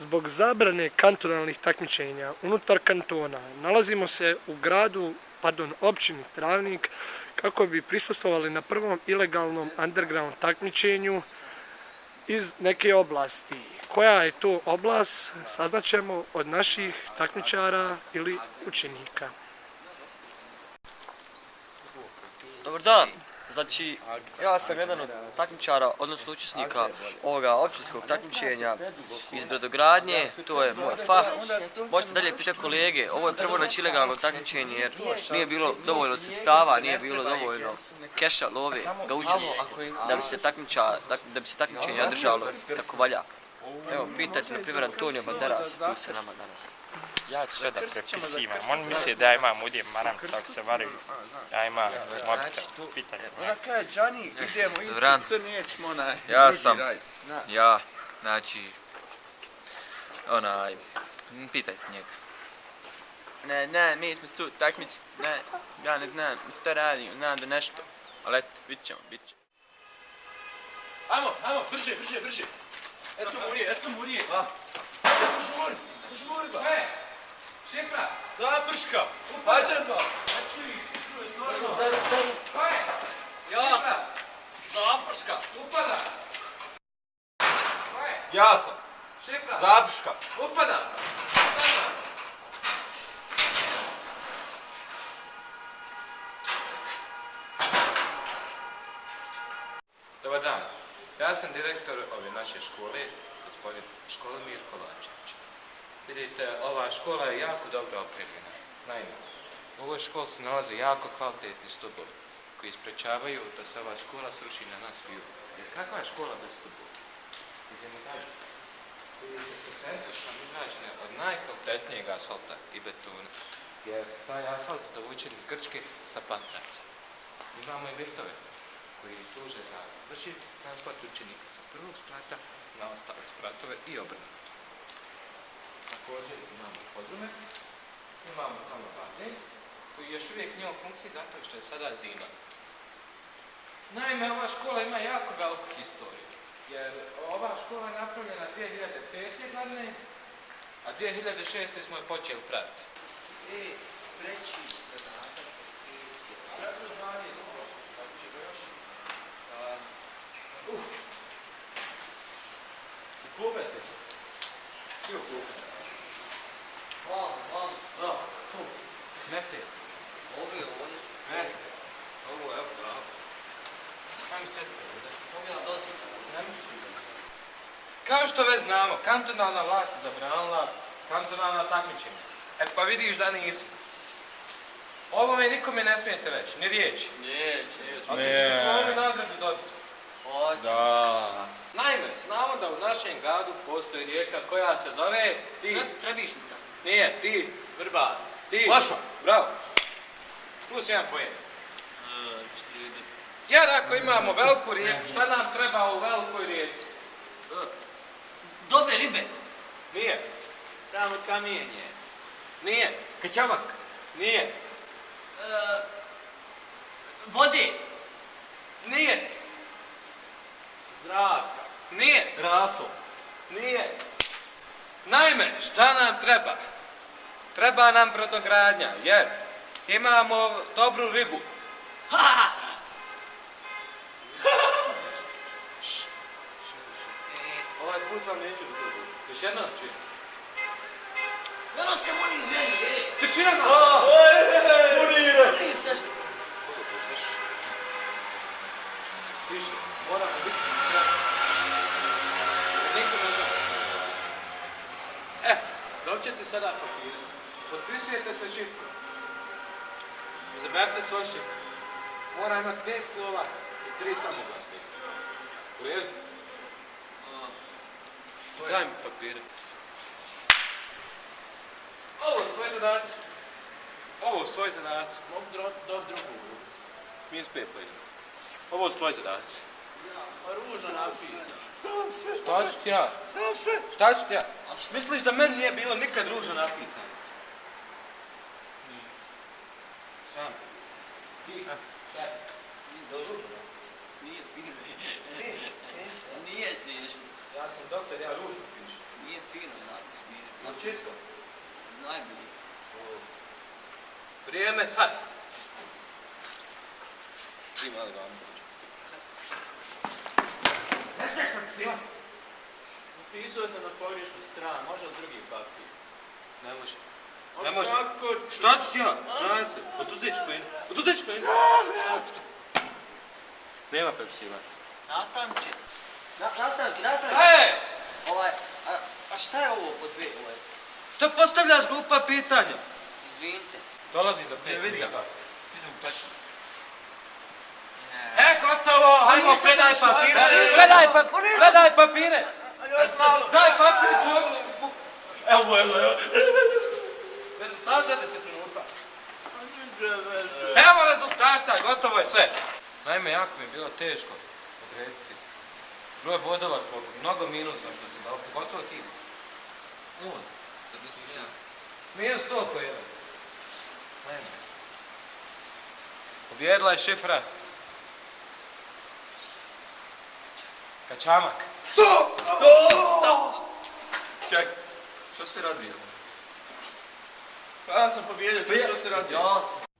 zbog zabrane kantonalnih takmičenja unutar kantona nalazimo se u općini Travnik kako bi prisustvovali na prvom ilegalnom underground takmičenju iz neke oblasti. Koja je to oblast, saznaćemo od naših takmičara ili učenika. Dobar dan, znači ja sam jedan od takmičara, odnosno učesnika ovoga općinskog takmičenja iz brodogradnje, to je moj fah. Možete dalje pitati kolege, ovo je prvo znači ilegalno takmičenje jer nije bilo dovoljno sredstava, nije bilo dovoljno keša, love, gaučanja da bi se takmičenje održalo kako valja. Evo, pitajte na primjer Antonio Banderas, tu se nama danas. Ja ću sve da prepisivam. On misli da ja imam udjem maramca, ako se varaju. Ja imam mobitel, pitanje. Ona kaže, Đani, idemo, Dobran. nećemo onaj. Znači, pitajte njega. Ne, mi smo tu takmiči, ne, ja ne znam šta radim, znam da nešto, ali eto, bit ćemo. Ajmo, brže. Eto murije. Žuri ba. Šefra, zaprška. Hajde ba. Ja sam, zaprška. Upada. Ja sam, Šefra, zaprška. upada. Dobar dan. Ja sam direktor ove naše škole, gospodin Školomir Kovačević. Vidite, ova škola je jako dobro opremljena. Naime, u ovoj školi se nalaze jako kvalitetni stubovi koji sprečavaju da se ova škola sruši na nas viju. Jer kakva je škola bez stubova? Idemo dalje. Vidite, stepenice su nam izrađene od najkvalitetnijeg asfalta i betona. Jer taj asfalt dovučen iz Grčke sa Patraca. Imamo i liftove koji služe za brži transport učenika sa prvog sprata na ostale spratove i obrnuto. Također imamo podrume, imamo tamo bazen koji još uvijek nije u funkciji zato što je sada zima. Naime, ova škola ima jako veliku historiju, jer ova škola je napravljena 2005. godine, a 2006. smo je počeli praviti. Treći zadatak je Klube se. Svi u klube. Hvala. Ne te. Ovi su. Ovo je pravo. Ajmo sedite ovdje. Ovo je dosta. Ne mislim. Kao što već znamo, kantonalna vlast je zabranila kantonalna takmičenja. Pa vidiš da nisu. Ovome nikome ne smijete reći, ni riječi. Neće. Ali ćete diplomi nagradu dobiti. Hoće. Naime, znamo da u našem gradu postoji rijeka koja se zove Trebišnica. Nije, ti, Vrbac. Ti. Vaša. Bravo. Plus jedan poen. Jer ako imamo veliku rijeku, šta nam treba u velikoj rijeci? Dobre ribe. Nije. Tamo kamijenje. Nije. Kačamak. Nije. Vode. Nije. Zraka. Nije. Raso. Nije. Naime, šta nam treba? Treba nam brodogradnja, jer imamo dobru ribu. Ovaj put vam neću dobiti. Još jednom čujem. Vero se moli ženi, Tišina! Moli se. Tiše, moramo biti dobit ćete sada papire. Potpisujete se šifru. Izaberite svoj šifru. Mora imati 5 slova i 3 samoglasnika. U redu? Daj mi papire. Ovo su tvoji zadaci. Ovo su tvoji zadaci. Mogu dobiti drugu. -5 pojede. Ovo su tvoji zadaci. Ružno napisano. Znam sve. Šta ću ti ja? Znam sve. Šta ću ti ja? Misliš da meni nije bilo nikad ružno napisano? Sam. Ti? Nije fino. Nije smiješno. Ja sam doktor, ja ružno pišem. Nije fino, Čisto. Najbolji. Vrijeme sad. Ti mali vam. Upisao sam na pogrešnu stranu, može li drugi papir? Ne može. Ne može. Kako? Šta ću ja? Znam se. Oduzet ću plinu. Oduzet ću plinu. Nema pepsiva. Nastavniče. Nastavniče. Ej! A šta je ovo pod B? Što postavljaš glupa pitanja? Izvinite. Dolazi za 5 vidi ga. minuta. Gotovo! Hajmo, predaj papire! Predaj papire! Daj papir, čovječ! Evo. Rezultat za 10 minuta. Evo rezultata, gotovo je sve. Naime, jako mi je bilo teško odrediti. Broj bodova zbog mnogo minusa što se dao, pogotovo ti. Od. Sad misliš ja. Minus 100 po jedan. Naime. Pobjedila je šifra. Kačamak. Ček, što si radio? Pa ja sam pobjedio, što se radi? Jasno.